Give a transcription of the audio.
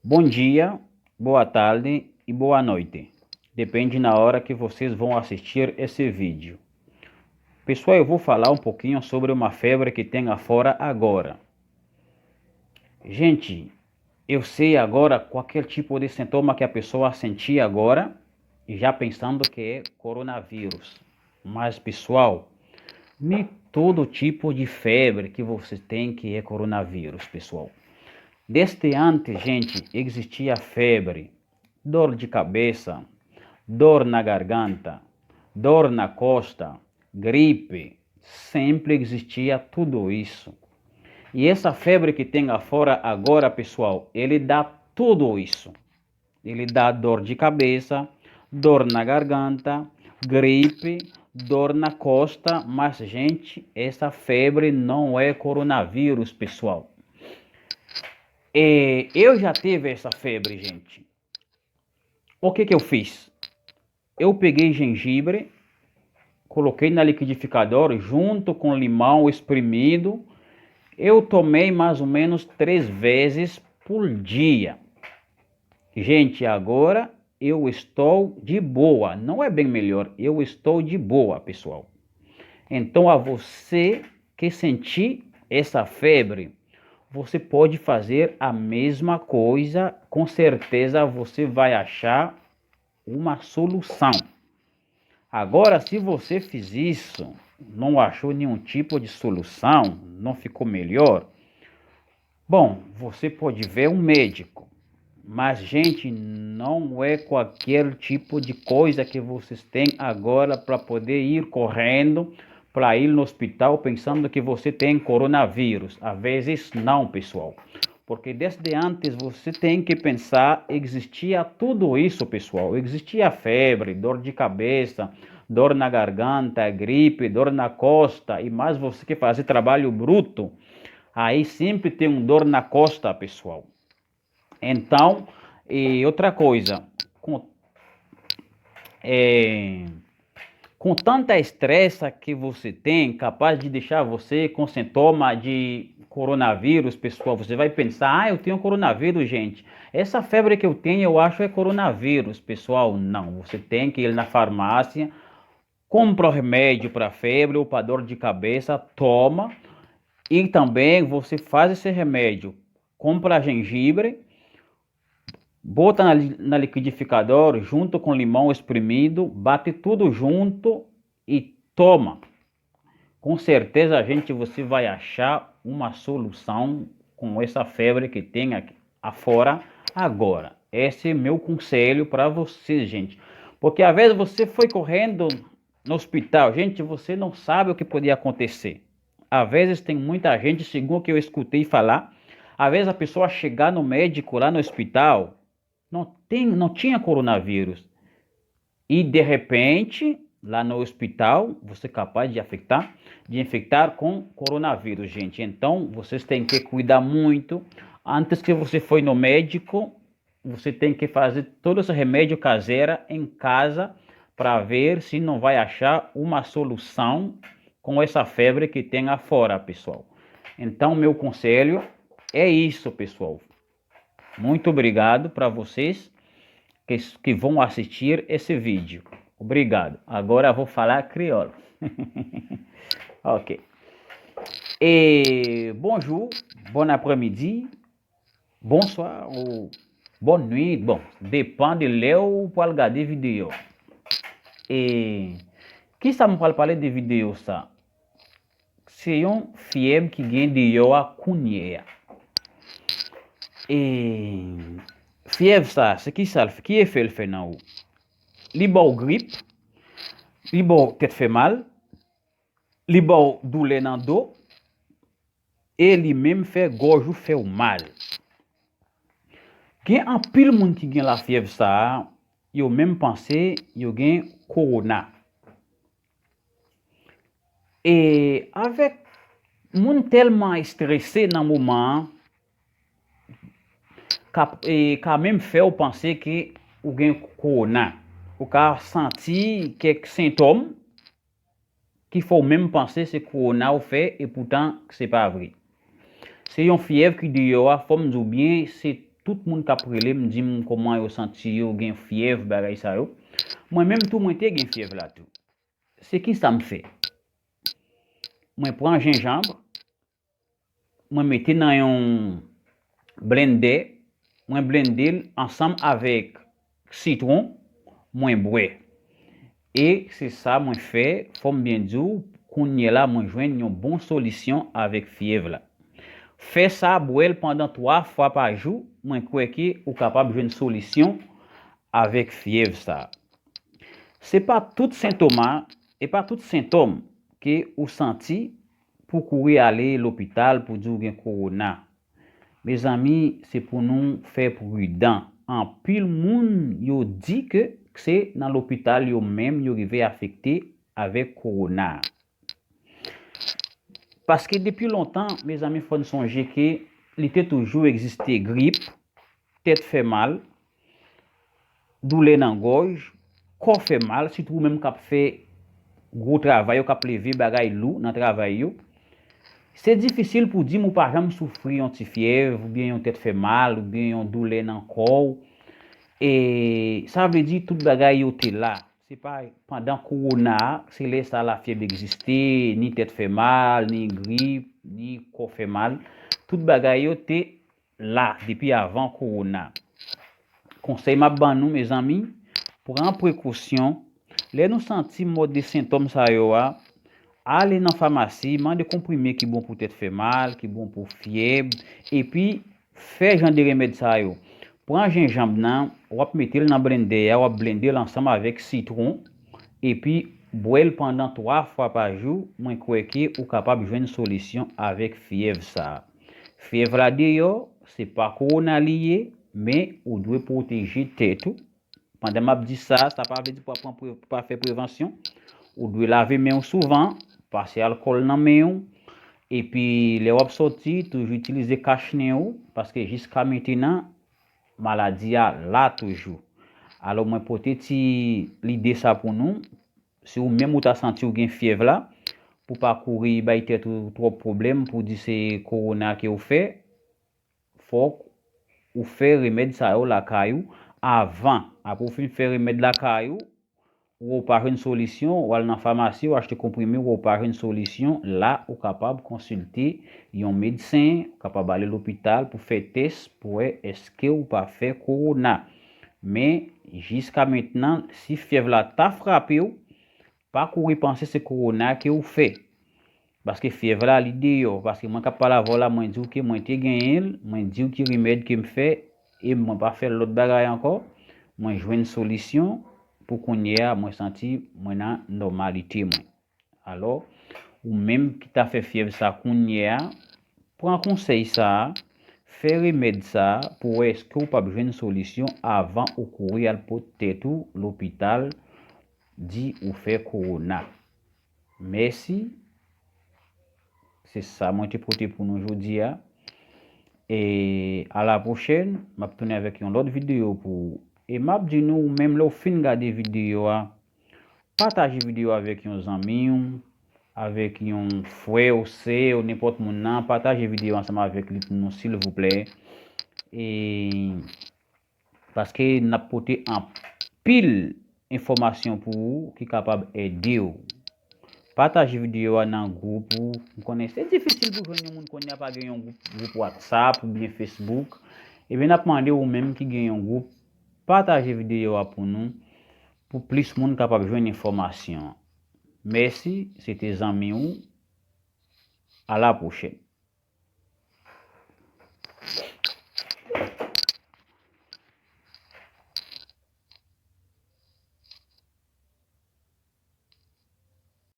Bom dia, boa tarde e boa noite. Depende na hora que vocês vão assistir esse vídeo. Pessoal, eu vou falar um pouquinho sobre uma febre que tem afora agora. Gente, eu sei agora qualquer tipo de sintoma que a pessoa sentir agora, já pensando que é coronavírus. Mas, pessoal, nem todo tipo de febre que você tem que é coronavírus, pessoal. Desde antes, gente, existia febre, dor de cabeça, dor na garganta, dor na costa, gripe. Sempre existia tudo isso. E essa febre que tem afora agora, pessoal, ele dá tudo isso. Ele dá dor de cabeça, dor na garganta, gripe, dor na costa. Mas, gente, essa febre não é coronavírus, pessoal. Eu já tive essa febre, gente. O que eu fiz? Eu peguei gengibre, coloquei na liquidificador junto com limão espremido. Eu tomei mais ou menos 3 vezes por dia. Gente, agora eu estou de boa. Não é bem melhor, eu estou de boa, pessoal. Então, a você que sentir essa febre, você pode fazer a mesma coisa. Com certeza você vai achar uma solução. Agora, se você fez isso, não achou nenhum tipo de solução, não ficou melhor, bom, você pode ver um médico. Mas, gente, não é qualquer tipo de coisa que vocês têm agora para poder ir correndo para ir no hospital pensando que você tem coronavírus. Às vezes não, pessoal. Porque desde antes você tem que pensar, existia tudo isso, pessoal. Existia febre, dor de cabeça, dor na garganta, gripe, dor na costa, e mais você que faz trabalho bruto, aí sempre tem um dor na costa, pessoal. Então, e outra coisa, com, é, com tanta estresse que você tem, capaz de deixar você com sintoma de coronavírus, pessoal, você vai pensar, eu tenho coronavírus, gente. Essa febre que eu tenho, eu acho é coronavírus, pessoal. Não, você tem que ir na farmácia, compra o remédio para febre ou para dor de cabeça, toma. E também você faz esse remédio, compra gengibre, bota na liquidificador junto com limão espremido, bate tudo junto e toma. Com certeza, gente, você vai achar uma solução com essa febre que tem aqui afora agora. Esse é meu conselho para você, gente. Porque às vezes você foi correndo no hospital, gente, você não sabe o que podia acontecer. Às vezes tem muita gente, segundo o que eu escutei falar, às vezes a pessoa chegar no médico lá no hospital, não tinha coronavírus. E de repente, lá no hospital, você é capaz de infectar com coronavírus, gente. Então, vocês têm que cuidar muito. Antes que você for no médico, você tem que fazer todo esse remédio caseiro em casa para ver se não vai achar uma solução com essa febre que tem afora, pessoal. Então, meu conselho é isso, pessoal. Muito obrigado para vocês que vão assistir esse vídeo. Obrigado. Agora vou falar crioulo. Ok. Et bonjour, bon après-midi, bonsoir ou bonne nuit. Bon, dépend de l'heure où pour regarder vidéo. Et qui ça me parler de vidéo ça? C'est un fièvre qui gagne de yo a cunha. Et fièvre ça, c'est qui ça? Qui est fait le fait non? Li bon grippe, li bon tête fait mal, li bon douleur dans dos, et li même fait gorge ou fait mal. Gen an pile moun qui gen la fièvre ça, yo même pensé yo gen corona. Et avec moun tellement stressé dans moment, ka même fait ou penser que ou gen corona. Ou ka senti quelques symptômes qui faut même penser c'est corona ou fait et pourtant c'est pas vrai. C'est une fièvre qui dit yo a forme ou bien c'est tout le monde qui a prélé me dit comment yo senti yo gen fièvre bagay ça yo. Moi même tout moi té gen fièvre là tout. C'est qui ça me fait? Moi prends gingembre, moi mette dans un blender, moi blender ensemble avec citron, moi bois. Et c'est ça moi fait, faut bien dire qu'on y est là moi joindre une bonne solution avec fièvre là. Fais ça boire pendant 3 fois par jour, moi crois que ou capable de jouer une solution avec fièvre ça. C'est pas tout symptôme et pas tout symptôme que ou senti pour courir aller à l'hôpital pour dire gen corona. Mes amis, c'est pour nous faire prudent. En pile moun yo dit que c'est dans l'hôpital yo même yo rivé affecté avec corona. Parce que depuis longtemps, mes amis, faut songer que il était toujours existé grippe, tête fait mal, douleur dans gorge, corps fait mal, surtout même quand fait gros travail, quand lever bagay lourd dans travail yo. C'est difficile pour dire, moi, par exemple, souffrir de fièvre, ou bien une tête fait mal, ou bien une douleur dans le corps. Et ça veut dire tout bagay yo te là. C'est pas pendant corona, c'est là ça la fièvre exister, ni tête fait mal, ni grippe, ni corps fait mal. Tout bagay yo te là depuis avant corona. Conseil m'a ban nous mes amis, prendre précaution. Les nous sentir mode des symptômes ça yo a, aller dans pharmacie, demander comprimé qui bon pour tête fait mal, qui bon pour fièvre et puis faire genre de remède ça yo. Prends gingembre nan, ou mettre dans blender, ou blender ensemble avec citron et puis boire pendant 3 fois par jour, moi crois que ou capable de jouer une solution avec fièvre ça. Fièvre là d'ailleurs, c'est pas corona lié, mais ou doit protéger tête tout. Pendant m'a dit ça pas veut dire pour faire prévention. Ou doit laver main souvent, passer alcool dans main et puis les wap sorti toujours utiliser cache-nez parce que jusqu'à maintenant maladie a là toujours. Alors moi peut-être l'idée ça pour nous, si ou même ou t'as senti ou gen fièvre là, pour pas courir ba tête trop problème pour dire c'est corona que ou fait, faut ou faire remède ça ou la caillou avant, après faire remède la caillou ou par une solution ou aller dans pharmacie ou acheter comprimé ou par une solution là ou capable consulter un médecin capable aller à l'hôpital pour faire test pour est-ce que ou pas fait corona. Mais jusqu'à maintenant si fièvre là t'a frappé ou pas courir penser c'est corona que ou fait parce que fièvre là l'idée yo parce que moi capable avoir là moi dire que moi t'ai gagné moi dire que remède que me fait et moi pas faire l'autre bagaille encore moi jouer une solution pour qu'on y a moi senti moi dans normalité moi. Alors ou même qui t'a fait fièvre ça qu'on y a prends conseil ça faire remède ça pour est-ce que ou pas besoin une solution avant ou courir à peut-être l'hôpital dit ou fait corona. Merci. C'est ça moi te porté pour nous aujourd'hui et à la prochaine m'a tourner avec une autre vidéo pour et m'a dit nous même là fin regarder vidéo partager vidéo avec un ami avec un frère ou n'importe mon nom partager vidéo ensemble avec lui pour nous s'il vous plaît et parce que n'a porté en pile information pour vous qui capable aider vous. Partager vidéo dans groupe ou connaître c'est difficile pour joindre monde connaît pas gagner un groupe WhatsApp ou bien Facebook et bien n'a demandé ou même qui gagne un groupe partager vidéo pour nous pour plus monde capable joindre information. Merci, c'était amis ou à la prochaine.